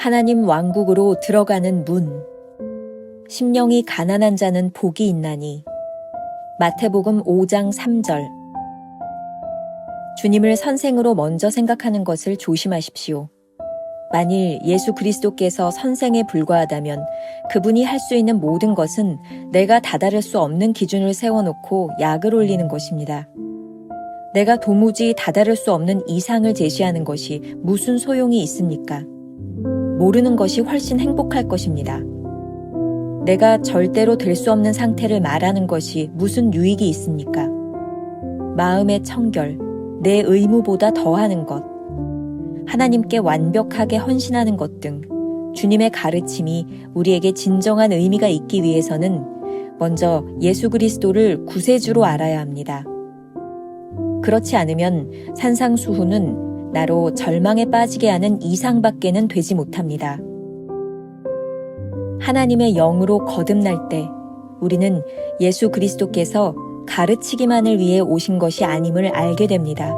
하나님 왕국으로 들어가는 문. 심령이 가난한 자는 복이 있나니. 마태복음 5장 3절. 주님을 선생으로 먼저 생각하는 것을 조심하십시오. 만일 예수 그리스도께서 선생에 불과하다면 그분이 할 수 있는 모든 것은 내가 다다를 수 없는 기준을 세워놓고 약을 올리는 것입니다. 내가 도무지 다다를 수 없는 이상을 제시하는 것이 무슨 소용이 있습니까? 모르는 것이 훨씬 행복할 것입니다. 내가 절대로 될 수 없는 상태를 말하는 것이 무슨 유익이 있습니까? 마음의 청결, 내 의무보다 더하는 것, 하나님께 완벽하게 헌신하는 것 등 주님의 가르침이 우리에게 진정한 의미가 있기 위해서는 먼저 예수 그리스도를 구세주로 알아야 합니다. 그렇지 않으면 산상수훈은 나로 절망에 빠지게 하는 이상밖에는 되지 못합니다. 하나님의 영으로 거듭날 때 우리는 예수 그리스도께서 가르치기만을 위해 오신 것이 아님을 알게 됩니다.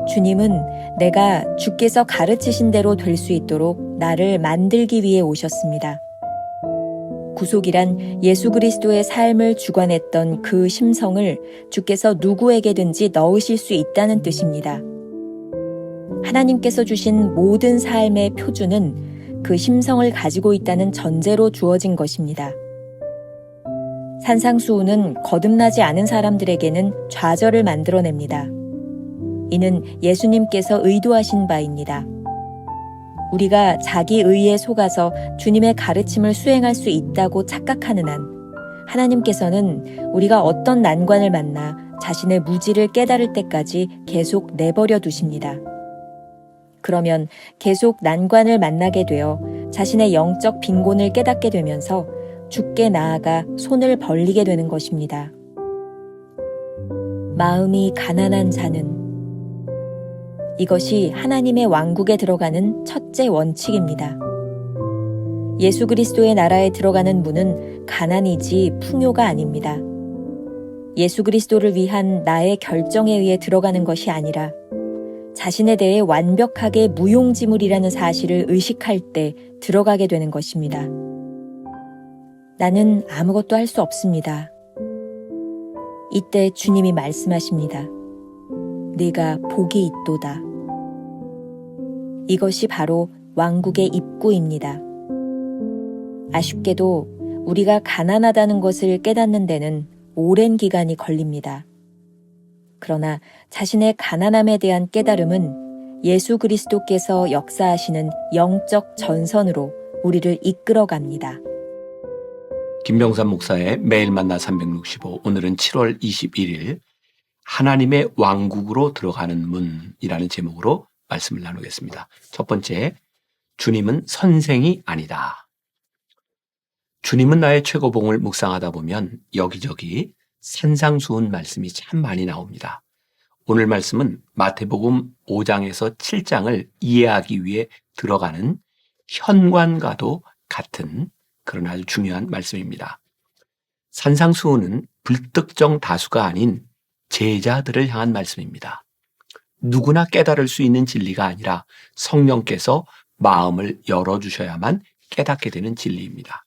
주님은 내가 주께서 가르치신 대로 될 수 있도록 나를 만들기 위해 오셨습니다. 구속이란 예수 그리스도의 삶을 주관했던 그 심성을 주께서 누구에게든지 넣으실 수 있다는 뜻입니다. 하나님께서 주신 모든 삶의 표준은 그 심성을 가지고 있다는 전제로 주어진 것입니다. 산상수훈은 거듭나지 않은 사람들에게는 좌절을 만들어냅니다. 이는 예수님께서 의도하신 바입니다. 우리가 자기 의에 속아서 주님의 가르침을 수행할 수 있다고 착각하는 한 하나님께서는 우리가 어떤 난관을 만나 자신의 무지를 깨달을 때까지 계속 내버려 두십니다. 그러면 계속 난관을 만나게 되어 자신의 영적 빈곤을 깨닫게 되면서 주께 나아가 손을 벌리게 되는 것입니다. 마음이 가난한 자는 이것이 하나님의 왕국에 들어가는 첫째 원칙입니다. 예수 그리스도의 나라에 들어가는 문은 가난이지 풍요가 아닙니다. 예수 그리스도를 위한 나의 결정에 의해 들어가는 것이 아니라 자신에 대해 완벽하게 무용지물이라는 사실을 의식할 때 들어가게 되는 것입니다. 나는 아무것도 할 수 없습니다. 이때 주님이 말씀하십니다. 네가 복이 있도다. 이것이 바로 왕국의 입구입니다. 아쉽게도 우리가 가난하다는 것을 깨닫는 데는 오랜 기간이 걸립니다. 그러나 자신의 가난함에 대한 깨달음은 예수 그리스도께서 역사하시는 영적 전선으로 우리를 이끌어갑니다. 김병삼 목사의 매일 만나 365, 오늘은 7월 21일 하나님의 왕국으로 들어가는 문이라는 제목으로 말씀을 나누겠습니다. 첫 번째, 주님은 선생이 아니다. 주님은 나의 최고봉을 묵상하다 보면 여기저기 산상수훈 말씀이 참 많이 나옵니다. 오늘 말씀은 마태복음 5장에서 7장을 이해하기 위해 들어가는 현관과도 같은 그런 아주 중요한 말씀입니다. 산상수훈은 불특정 다수가 아닌 제자들을 향한 말씀입니다. 누구나 깨달을 수 있는 진리가 아니라 성령께서 마음을 열어주셔야만 깨닫게 되는 진리입니다.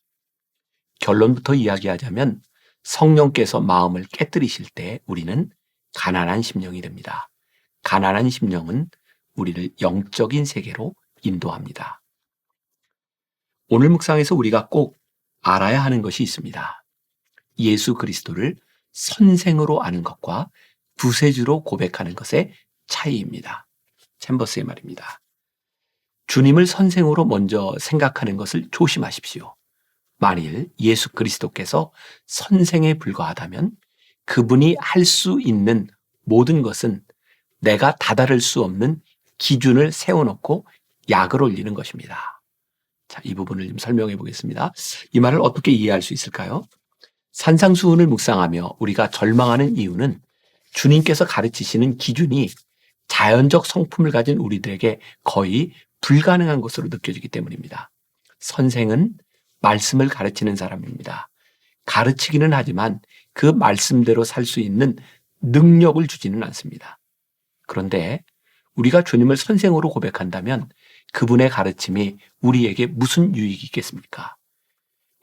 결론부터 이야기하자면 성령께서 마음을 깨뜨리실 때 우리는 가난한 심령이 됩니다. 가난한 심령은 우리를 영적인 세계로 인도합니다. 오늘 묵상에서 우리가 꼭 알아야 하는 것이 있습니다. 예수 그리스도를 선생으로 아는 것과 구세주로 고백하는 것의 차이입니다. 챔버스의 말입니다. 주님을 선생으로 먼저 생각하는 것을 조심하십시오. 만일 예수 그리스도께서 선생에 불과하다면 그분이 할 수 있는 모든 것은 내가 다다를 수 없는 기준을 세워놓고 약을 올리는 것입니다. 자, 이 부분을 좀 설명해 보겠습니다. 이 말을 어떻게 이해할 수 있을까요? 산상수훈을 묵상하며 우리가 절망하는 이유는 주님께서 가르치시는 기준이 자연적 성품을 가진 우리들에게 거의 불가능한 것으로 느껴지기 때문입니다. 선생은 말씀을 가르치는 사람입니다. 가르치기는 하지만 그 말씀대로 살 수 있는 능력을 주지는 않습니다. 그런데 우리가 주님을 선생으로 고백한다면 그분의 가르침이 우리에게 무슨 유익이 있겠습니까?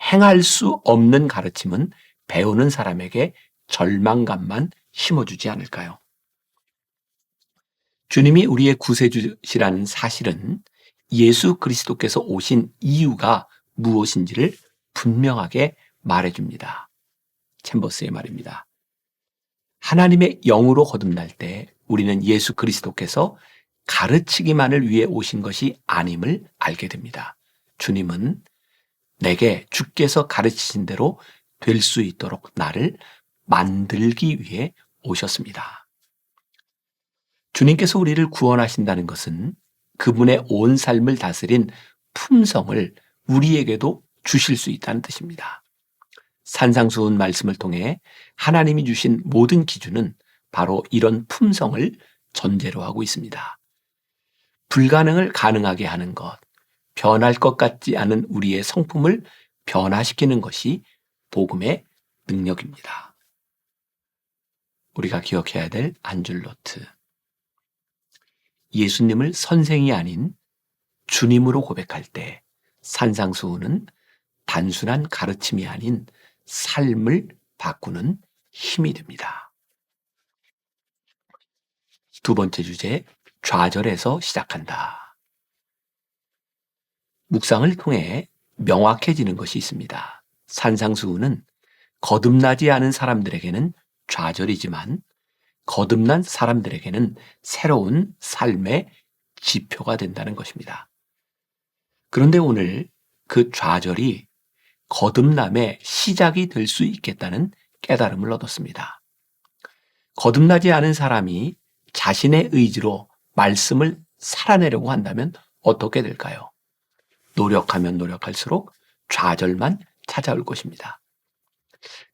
행할 수 없는 가르침은 배우는 사람에게 절망감만 심어주지 않을까요? 주님이 우리의 구세주시라는 사실은 예수 그리스도께서 오신 이유가 무엇인지를 분명하게 말해줍니다. 챔버스의 말입니다. 하나님의 영으로 거듭날 때 우리는 예수 그리스도께서 가르치기만을 위해 오신 것이 아님을 알게 됩니다. 주님은 내게 주께서 가르치신 대로 될 수 있도록 나를 만들기 위해 오셨습니다. 주님께서 우리를 구원하신다는 것은 그분의 온 삶을 다스린 품성을 우리에게도 주실 수 있다는 뜻입니다. 산상수훈 말씀을 통해 하나님이 주신 모든 기준은 바로 이런 품성을 전제로 하고 있습니다. 불가능을 가능하게 하는 것, 변할 것 같지 않은 우리의 성품을 변화시키는 것이 복음의 능력입니다. 우리가 기억해야 될 한 줄 노트. 예수님을 선생이 아닌 주님으로 고백할 때 산상수훈은 단순한 가르침이 아닌 삶을 바꾸는 힘이 됩니다. 두 번째 주제, 좌절에서 시작한다. 묵상을 통해 명확해지는 것이 있습니다. 산상수훈은 거듭나지 않은 사람들에게는 좌절이지만 거듭난 사람들에게는 새로운 삶의 지표가 된다는 것입니다. 그런데 오늘 그 좌절이 거듭남의 시작이 될 수 있겠다는 깨달음을 얻었습니다. 거듭나지 않은 사람이 자신의 의지로 말씀을 살아내려고 한다면 어떻게 될까요? 노력하면 노력할수록 좌절만 찾아올 것입니다.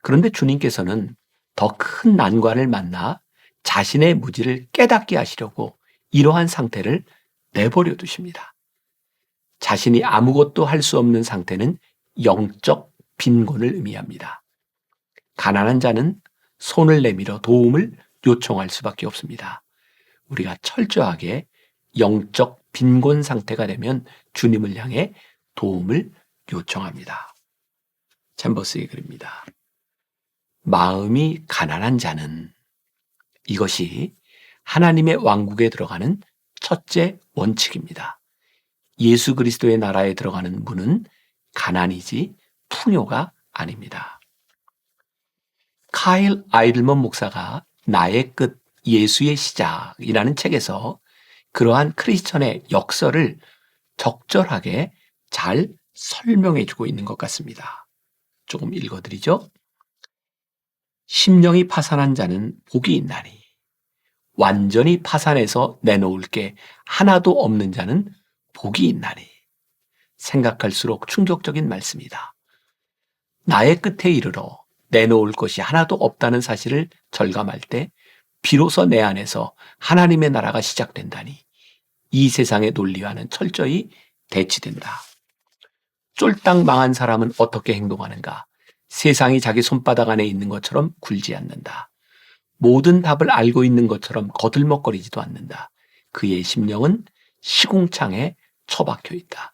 그런데 주님께서는 더 큰 난관을 만나 자신의 무지를 깨닫게 하시려고 이러한 상태를 내버려 두십니다. 자신이 아무것도 할 수 없는 상태는 영적 빈곤을 의미합니다. 가난한 자는 손을 내밀어 도움을 요청할 수밖에 없습니다. 우리가 철저하게 영적 빈곤 상태가 되면 주님을 향해 도움을 요청합니다. 챔버스의 글입니다. 마음이 가난한 자는, 이것이 하나님의 왕국에 들어가는 첫째 원칙입니다. 예수 그리스도의 나라에 들어가는 문은 가난이지 풍요가 아닙니다. 카일 아이들먼 목사가 나의 끝, 예수의 시작이라는 책에서 그러한 크리스천의 역설을 적절하게 잘 설명해주고 있는 것 같습니다. 조금 읽어드리죠. 심령이 파산한 자는 복이 있나니 완전히 파산해서 내놓을 게 하나도 없는 자는 복이 있나니. 생각할수록 충격적인 말씀이다. 나의 끝에 이르러 내놓을 것이 하나도 없다는 사실을 절감할 때 비로소 내 안에서 하나님의 나라가 시작된다니 이 세상의 논리와는 철저히 대치된다. 쫄딱 망한 사람은 어떻게 행동하는가? 세상이 자기 손바닥 안에 있는 것처럼 굴지 않는다. 모든 답을 알고 있는 것처럼 거들먹거리지도 않는다. 그의 심령은 시궁창에 처박혀 있다.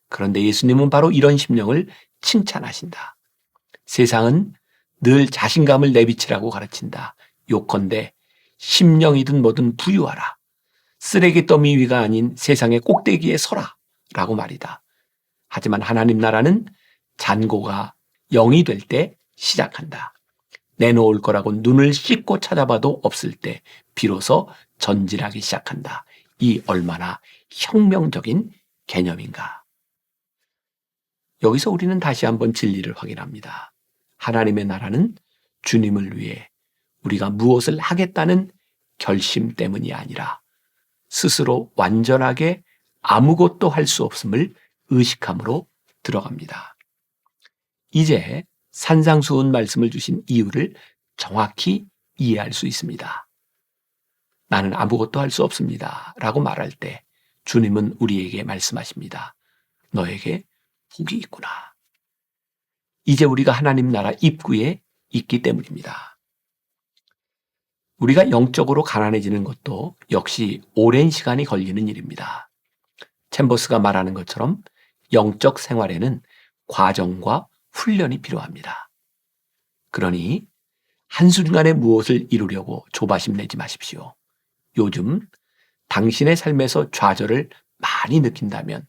그런데 예수님은 바로 이런 심령을 칭찬하신다. 세상은 늘 자신감을 내비치라고 가르친다. 요컨대 심령이든 뭐든 부유하라. 쓰레기 더미 위가 아닌 세상의 꼭대기에 서라 라고 말이다. 하지만 하나님 나라는 잔고가 0이 될 때 시작한다. 내놓을 거라고 눈을 씻고 찾아봐도 없을 때 비로소 전진하기 시작한다. 이 얼마나 혁명적인 개념인가. 여기서 우리는 다시 한번 진리를 확인합니다. 하나님의 나라는 주님을 위해 우리가 무엇을 하겠다는 결심 때문이 아니라 스스로 완전하게 아무것도 할 수 없음을 의식함으로 들어갑니다. 이제 산상수훈 말씀을 주신 이유를 정확히 이해할 수 있습니다. 나는 아무것도 할 수 없습니다 라고 말할 때 주님은 우리에게 말씀하십니다. 너에게 복이 있구나. 이제 우리가 하나님 나라 입구에 있기 때문입니다. 우리가 영적으로 가난해지는 것도 역시 오랜 시간이 걸리는 일입니다. 챔버스가 말하는 것처럼 영적 생활에는 과정과 훈련이 필요합니다. 그러니 한순간에 무엇을 이루려고 조바심 내지 마십시오. 요즘 당신의 삶에서 좌절을 많이 느낀다면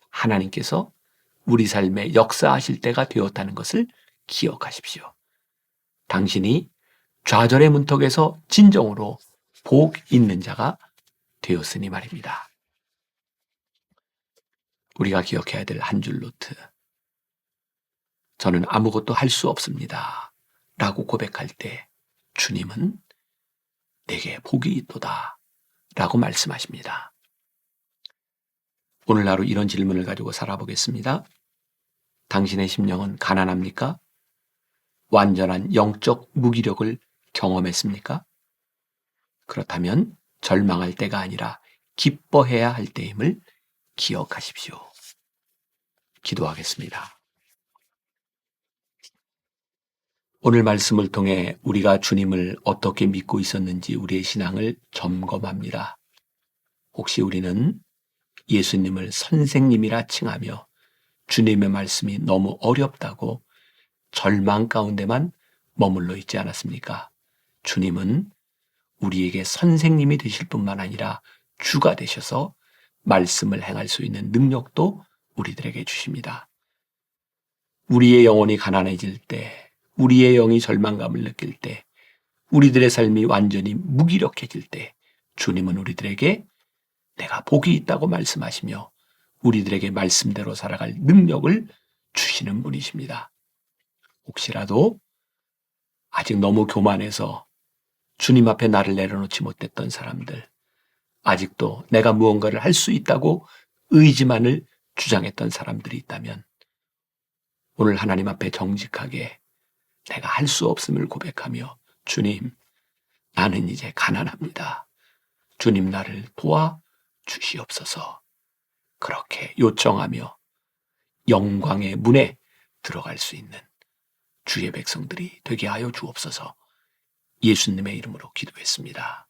하나님께서 우리 삶에 역사하실 때가 되었다는 것을 기억하십시오. 당신이 좌절의 문턱에서 진정으로 복 있는 자가 되었으니 말입니다. 우리가 기억해야 될 한 줄 노트. 저는 아무것도 할 수 없습니다. 라고 고백할 때 주님은 내게 복이 있도다 라고 말씀하십니다. 오늘 하루 이런 질문을 가지고 살아보겠습니다. 당신의 심령은 가난합니까? 완전한 영적 무기력을 경험했습니까? 그렇다면 절망할 때가 아니라 기뻐해야 할 때임을 기억하십시오. 기도하겠습니다. 오늘 말씀을 통해 우리가 주님을 어떻게 믿고 있었는지 우리의 신앙을 점검합니다. 혹시 우리는 예수님을 선생님이라 칭하며 주님의 말씀이 너무 어렵다고 절망 가운데만 머물러 있지 않았습니까? 주님은 우리에게 선생님이 되실 뿐만 아니라 주가 되셔서 말씀을 행할 수 있는 능력도 우리들에게 주십니다. 우리의 영혼이 가난해질 때, 우리의 영이 절망감을 느낄 때, 우리들의 삶이 완전히 무기력해질 때 주님은 우리들에게 내가 복이 있다고 말씀하시며 우리들에게 말씀대로 살아갈 능력을 주시는 분이십니다. 혹시라도 아직 너무 교만해서 주님 앞에 나를 내려놓지 못했던 사람들, 아직도 내가 무언가를 할 수 있다고 의지만을 주장했던 사람들이 있다면 오늘 하나님 앞에 정직하게 내가 할 수 없음을 고백하며 주님, 나는 이제 가난합니다. 주님 나를 도와 주시옵소서. 그렇게 요청하며 영광의 문에 들어갈 수 있는 주의 백성들이 되게 하여 주옵소서. 예수님의 이름으로 기도했습니다.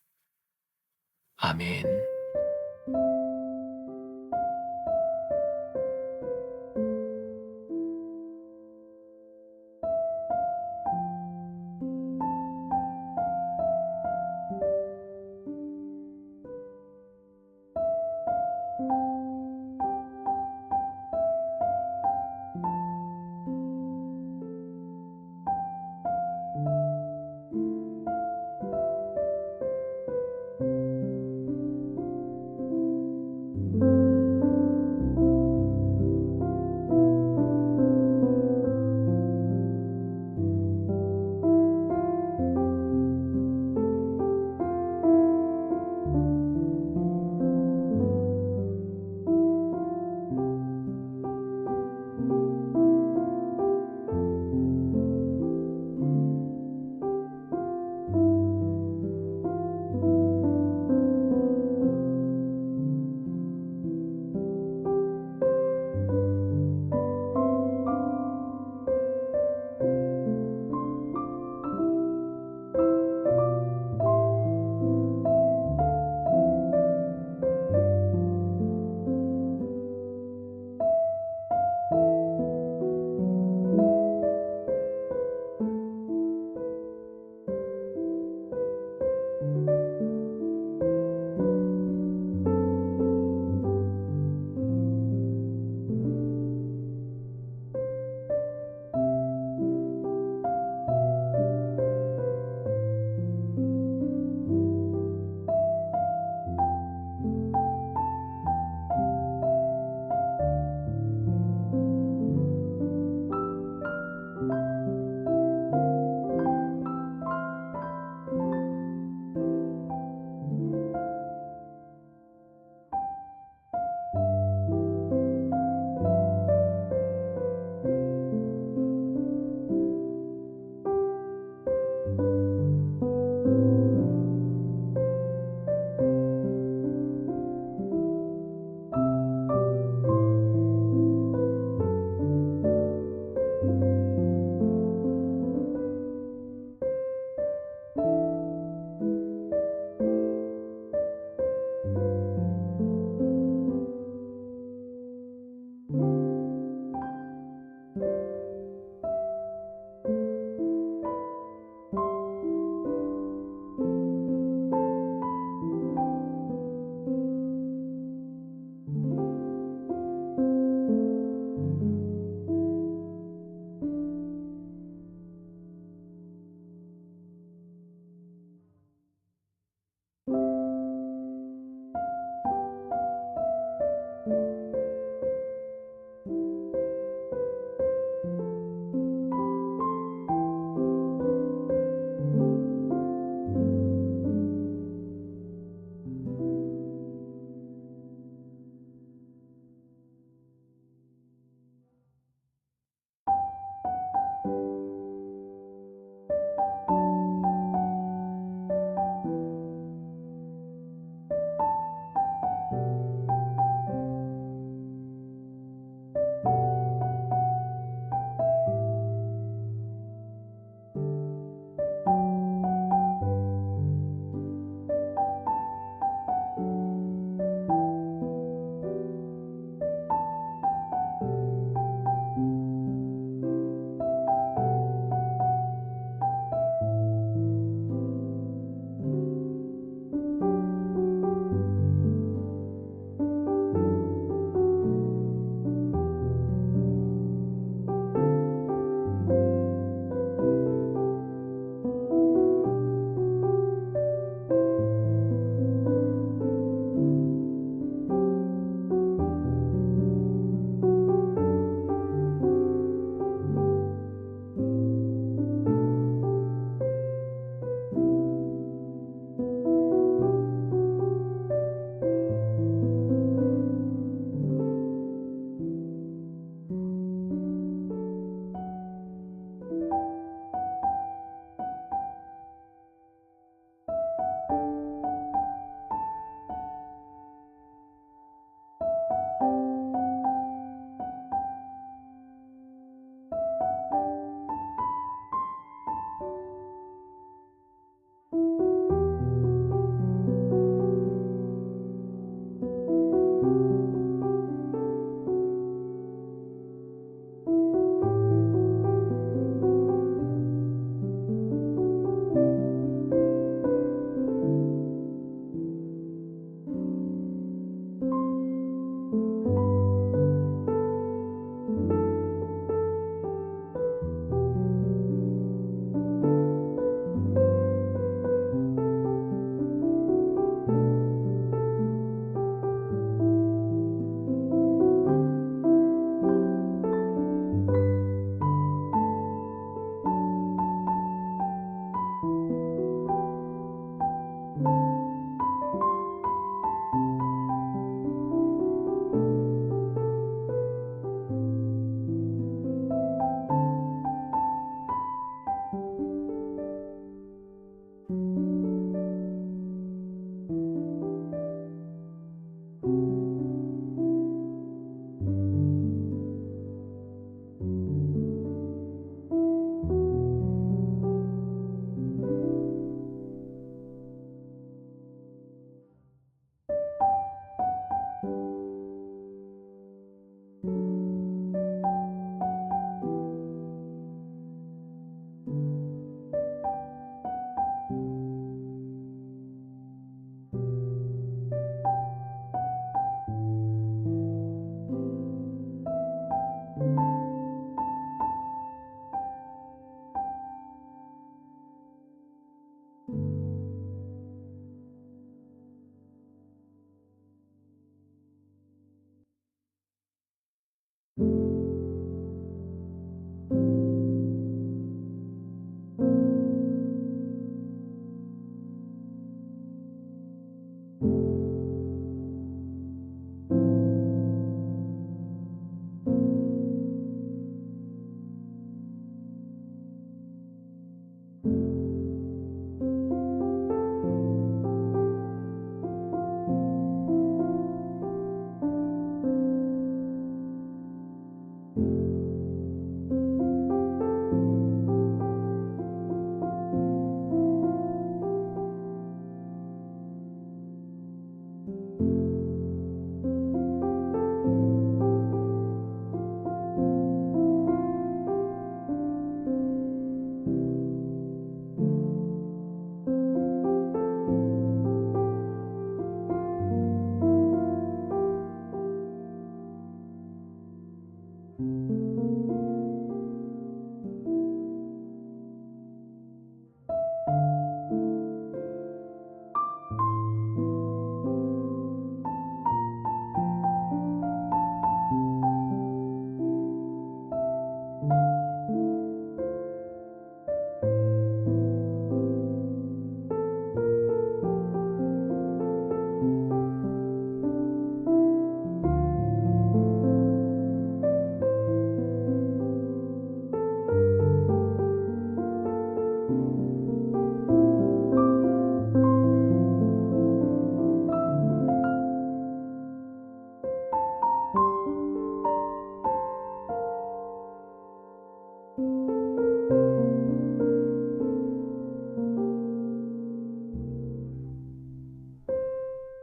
아멘.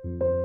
있습니다.